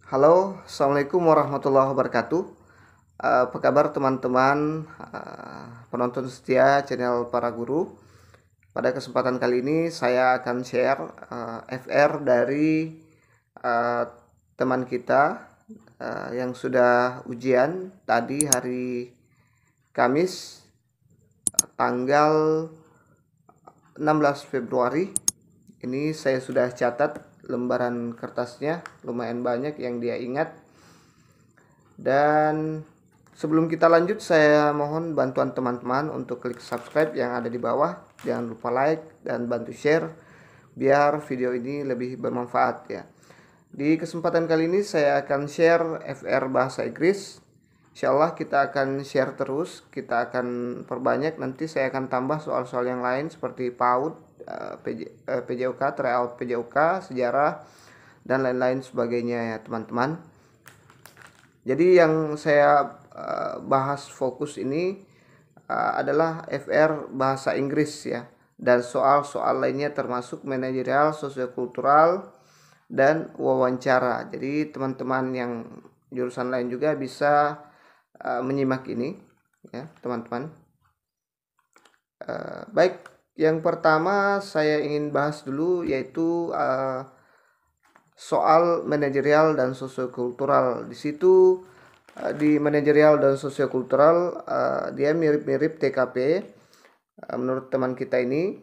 Halo, Assalamualaikum warahmatullahi wabarakatuh. Apa kabar teman-teman penonton setia channel Para Guru? Pada kesempatan kali ini saya akan share FR dari eh, teman kita yang sudah ujian tadi hari Kamis tanggal 16 Februari. Ini saya sudah catat lembaran kertasnya, lumayan banyak yang dia ingat. Dan sebelum kita lanjut, saya mohon bantuan teman-teman untuk klik subscribe yang ada di bawah. Jangan lupa like dan bantu share biar video ini lebih bermanfaat ya. Di kesempatan kali ini saya akan share FR bahasa Inggris. Insya Allah kita akan share terus, kita akan perbanyak. Nanti saya akan tambah soal-soal yang lain seperti PAUD, PJOK, tryout PJOK, sejarah, dan lain-lain sebagainya ya teman-teman. Jadi yang saya bahas fokus ini adalah FR bahasa Inggris ya, dan soal-soal lainnya termasuk manajerial, sosiokultural, dan wawancara. Jadi teman-teman yang jurusan lain juga bisa menyimak ini ya teman-teman. Baik, yang pertama saya ingin bahas dulu yaitu soal manajerial dan sosiokultural. Di situ di manajerial dan sosiokultural dia mirip-mirip TKP. Menurut teman kita ini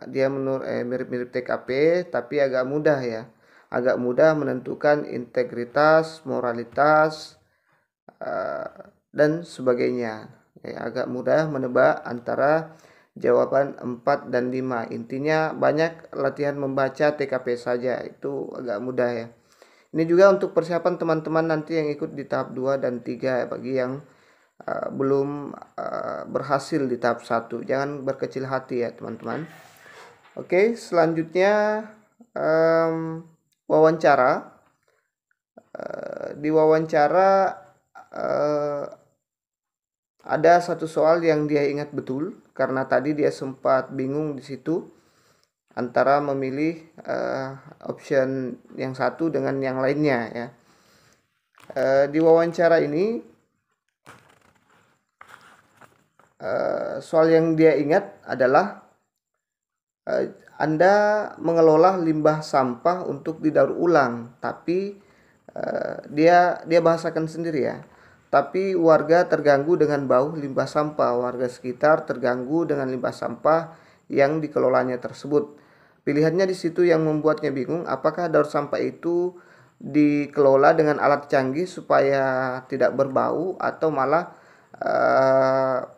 dia mirip-mirip TKP tapi agak mudah ya. Agak mudah menentukan integritas, moralitas dan sebagainya. Agak mudah menebak antara jawaban 4 dan 5. Intinya banyak latihan membaca TKP saja, itu agak mudah ya. Ini juga untuk persiapan teman-teman nanti yang ikut di tahap 2 dan 3 bagi yang belum berhasil di tahap 1. Jangan berkecil hati ya teman-teman. Oke, selanjutnya wawancara. Di wawancara ada satu soal yang dia ingat betul karena tadi dia sempat bingung di situ antara memilih option yang satu dengan yang lainnya ya. Di wawancara ini soal yang dia ingat adalah Anda mengelola limbah sampah untuk didaur ulang, tapi dia bahasakan sendiri ya. Tapi warga terganggu dengan bau limbah sampah, warga sekitar terganggu dengan limbah sampah yang dikelolanya tersebut. Pilihannya di situ yang membuatnya bingung, apakah daur sampah itu dikelola dengan alat canggih supaya tidak berbau atau malah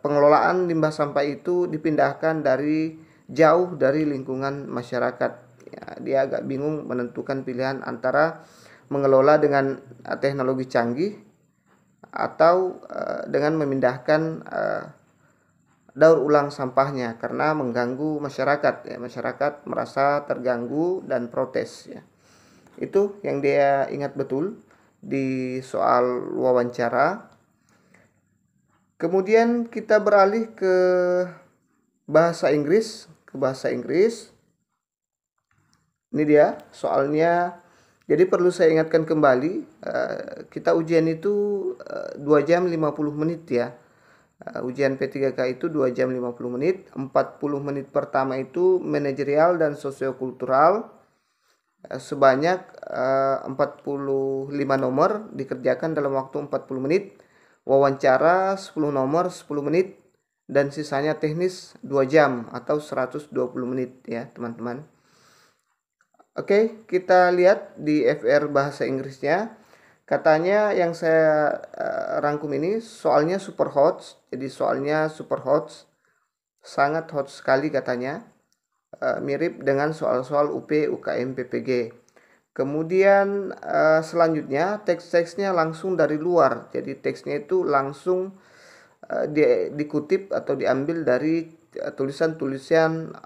pengelolaan limbah sampah itu dipindahkan dari jauh dari lingkungan masyarakat. Ya, dia agak bingung menentukan pilihan antara mengelola dengan teknologi canggih atau dengan memindahkan daur ulang sampahnya karena mengganggu masyarakat ya. Masyarakat merasa terganggu dan protes ya. Itu yang dia ingat betul di soal wawancara. Kemudian kita beralih ke bahasa Inggris, Ini dia soalnya. Jadi perlu saya ingatkan kembali, kita ujian itu 2 jam 50 menit ya. Ujian P3K itu 2 jam 50 menit. 40 menit pertama itu manajerial dan sosiokultural. Sebanyak 45 nomor dikerjakan dalam waktu 40 menit. Wawancara 10 nomor 10 menit. Dan sisanya teknis 2 jam atau 120 menit ya teman-teman. Oke, kita lihat di FR bahasa Inggrisnya. Katanya yang saya rangkum ini soalnya super hot. Jadi soalnya super hot, sangat hot sekali katanya. Mirip dengan soal-soal UP, UKM, PPG. Kemudian selanjutnya teks-teksnya langsung dari luar. Jadi teksnya itu langsung dikutip atau diambil dari tulisan-tulisan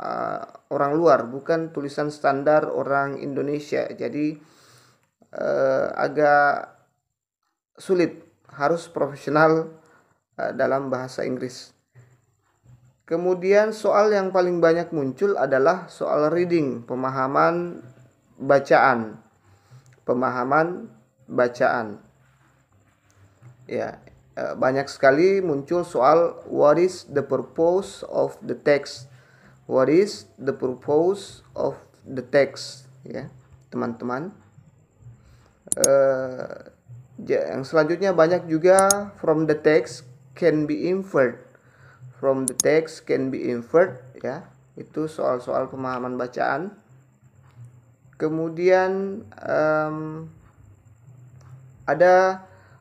orang luar, bukan tulisan standar orang Indonesia. Jadi agak sulit, harus profesional dalam bahasa Inggris. Kemudian soal yang paling banyak muncul adalah soal reading, pemahaman bacaan, pemahaman bacaan. Ya, banyak sekali muncul soal what is the purpose of the text. What is the purpose of the text, ya, teman-teman. Yang selanjutnya banyak juga from the text can be inferred. From the text can be inferred, ya. Itu soal-soal pemahaman bacaan. Kemudian ada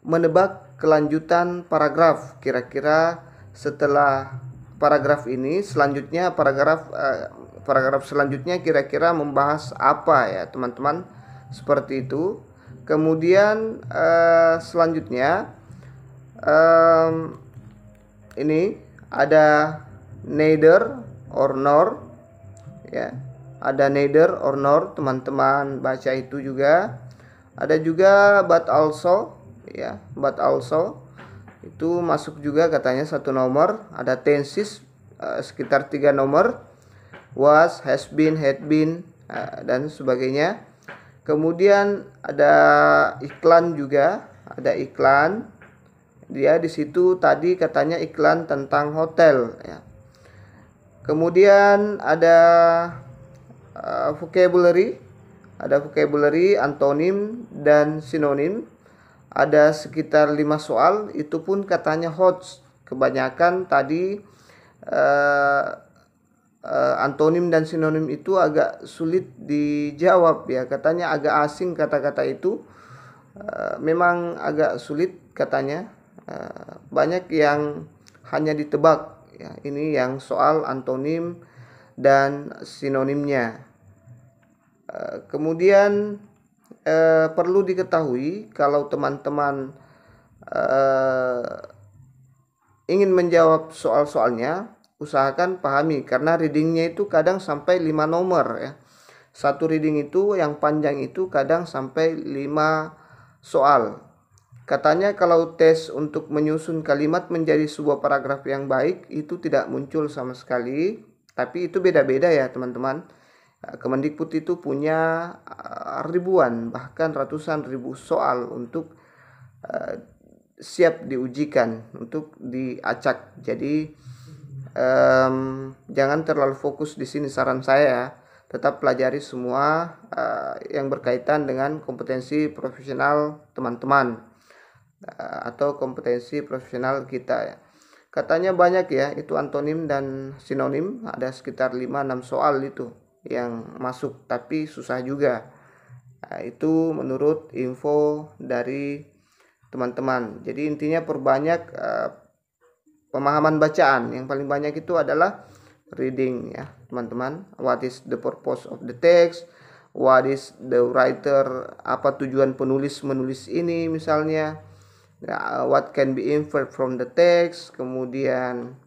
menebak kelanjutan paragraf. Kira-kira setelah paragraf ini selanjutnya paragraf selanjutnya kira-kira membahas apa, ya teman-teman, seperti itu. Kemudian selanjutnya ini ada neither or nor, ya, ada neither or nor, teman-teman baca itu juga. Ada juga but also, ya, but also itu masuk juga katanya satu nomor. Ada tenses sekitar 3 nomor, was, has been, had been, dan sebagainya. Kemudian ada iklan juga, ada iklan. Dia di situ tadi katanya iklan tentang hotel, ya. Kemudian ada vocabulary, antonim dan sinonim. Ada sekitar 5 soal, itu pun katanya hot. Kebanyakan tadi antonim dan sinonim itu agak sulit dijawab, ya, katanya agak asing kata-kata itu. Memang agak sulit katanya. Banyak yang hanya ditebak, ya. Ini yang soal antonim dan sinonimnya. Kemudian perlu diketahui kalau teman-teman ingin menjawab soal-soalnya, usahakan pahami karena readingnya itu kadang sampai 5 nomor, ya. Satu reading itu yang panjang itu kadang sampai 5 soal. Katanya kalau tes untuk menyusun kalimat menjadi sebuah paragraf yang baik itu tidak muncul sama sekali, tapi itu beda-beda, ya teman-teman. Kemendikbud itu punya ribuan bahkan ratusan ribu soal untuk siap diujikan, untuk diacak. Jadi jangan terlalu fokus di sini, saran saya. Tetap pelajari semua yang berkaitan dengan kompetensi profesional teman-teman atau kompetensi profesional kita, ya. Katanya banyak, ya, itu antonim dan sinonim, ada sekitar 5-6 soal itu yang masuk, tapi susah juga. Itu menurut info dari teman-teman. Jadi intinya perbanyak pemahaman bacaan. Yang paling banyak itu adalah reading, ya teman-teman. What is the purpose of the text? What is the writer? Apa tujuan penulis menulis ini misalnya? What can be inferred from the text? Kemudian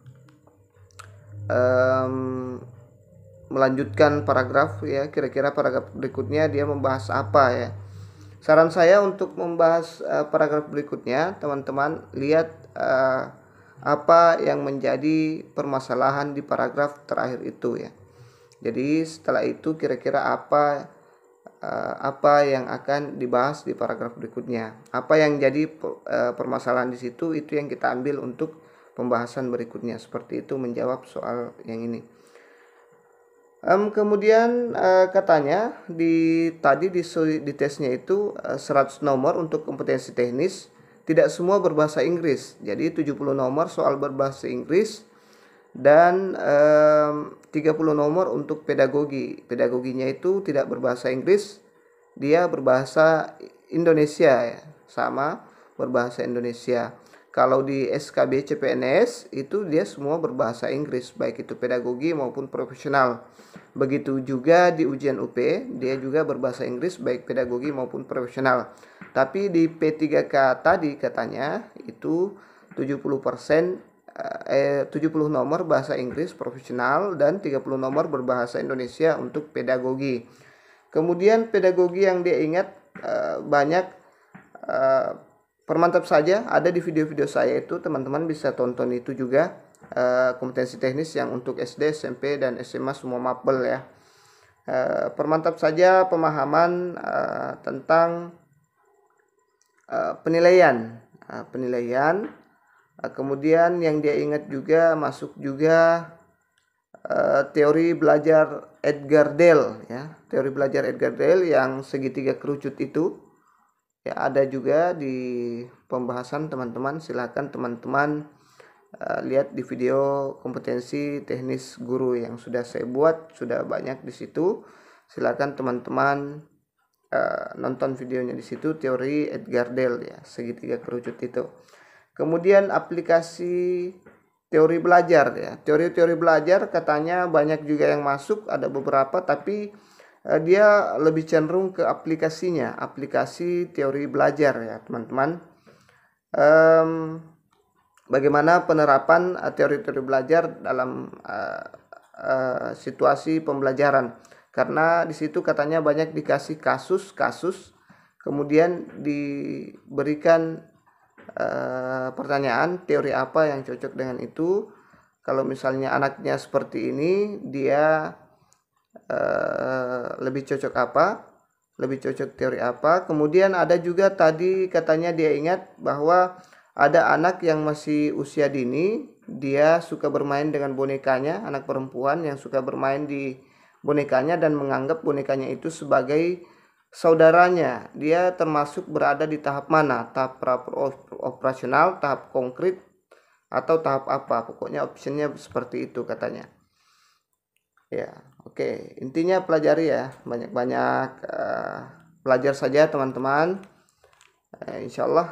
melanjutkan paragraf, ya, kira-kira paragraf berikutnya dia membahas apa, ya. Saran saya untuk membahas paragraf berikutnya, teman-teman lihat apa yang menjadi permasalahan di paragraf terakhir itu, ya. Jadi setelah itu kira-kira apa yang akan dibahas di paragraf berikutnya, apa yang jadi permasalahan di situ, itu yang kita ambil untuk pembahasan berikutnya. Seperti itu menjawab soal yang ini. Kemudian katanya di tesnya itu 100 nomor untuk kompetensi teknis, tidak semua berbahasa Inggris. Jadi 70 nomor soal berbahasa Inggris dan 30 nomor untuk pedagogi. Pedagoginya itu tidak berbahasa Inggris, dia berbahasa Indonesia, ya, sama berbahasa Indonesia. Kalau di SKB CPNS itu dia semua berbahasa Inggris, baik itu pedagogi maupun profesional. Begitu juga di ujian UP, dia juga berbahasa Inggris baik pedagogi maupun profesional. Tapi di P3K tadi katanya itu 70% 70 nomor bahasa Inggris profesional dan 30 nomor berbahasa Indonesia untuk pedagogi. Kemudian pedagogi yang dia ingat banyak, permantap saja ada di video-video saya itu, teman-teman bisa tonton itu juga. Kompetensi teknis yang untuk SD, SMP, dan SMA semua mapel, ya. Permantap saja pemahaman tentang penilaian. Kemudian yang dia ingat juga masuk juga teori belajar Edgar Dale ya, teori belajar Edgar Dale yang segitiga kerucut itu ya, ada juga di pembahasan teman-teman. Silakan teman-teman lihat di video kompetensi teknis guru yang sudah saya buat, sudah banyak di situ. Silakan teman-teman nonton videonya di situ, teori Edgar Dale ya, segitiga kerucut itu. Kemudian aplikasi teori belajar ya, teori-teori belajar katanya banyak juga yang masuk, ada beberapa, tapi dia lebih cenderung ke aplikasinya, aplikasi teori belajar ya teman-teman. Bagaimana penerapan teori-teori belajar dalam situasi pembelajaran, karena di situ katanya banyak dikasih kasus-kasus, kemudian diberikan pertanyaan teori apa yang cocok dengan itu. Kalau misalnya anaknya seperti ini, dia lebih cocok apa, lebih cocok teori apa. Kemudian ada juga tadi katanya dia ingat bahwa ada anak yang masih usia dini, dia suka bermain dengan bonekanya, anak perempuan yang suka bermain di bonekanya dan menganggap bonekanya itu sebagai saudaranya. Dia termasuk berada di tahap mana? Tahap operasional, tahap konkret, atau tahap apa? Pokoknya optionnya seperti itu katanya. Ya, oke. Intinya pelajari ya, banyak-banyak belajar saja teman-teman. Insya Allah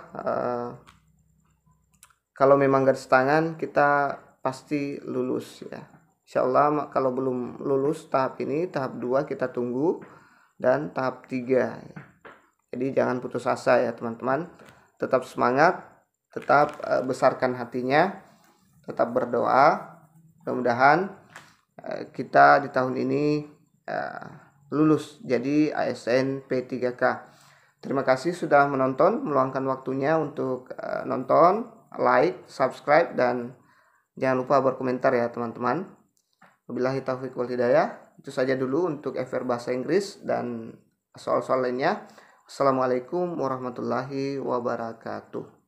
kalau memang garis tangan kita pasti lulus ya. Insya Allah kalau belum lulus tahap ini, tahap 2 kita tunggu, dan tahap 3 ya. Jadi jangan putus asa ya teman-teman. Tetap semangat, tetap besarkan hatinya, tetap berdoa. Mudah-mudahan kita di tahun ini lulus jadi ASN P3K. Terima kasih sudah menonton, meluangkan waktunya untuk nonton, like, subscribe, dan jangan lupa berkomentar ya teman-teman. Wabillahi taufiq wal hidayah. Itu saja dulu untuk FR Bahasa Inggris dan soal-soal lainnya. Assalamualaikum warahmatullahi wabarakatuh.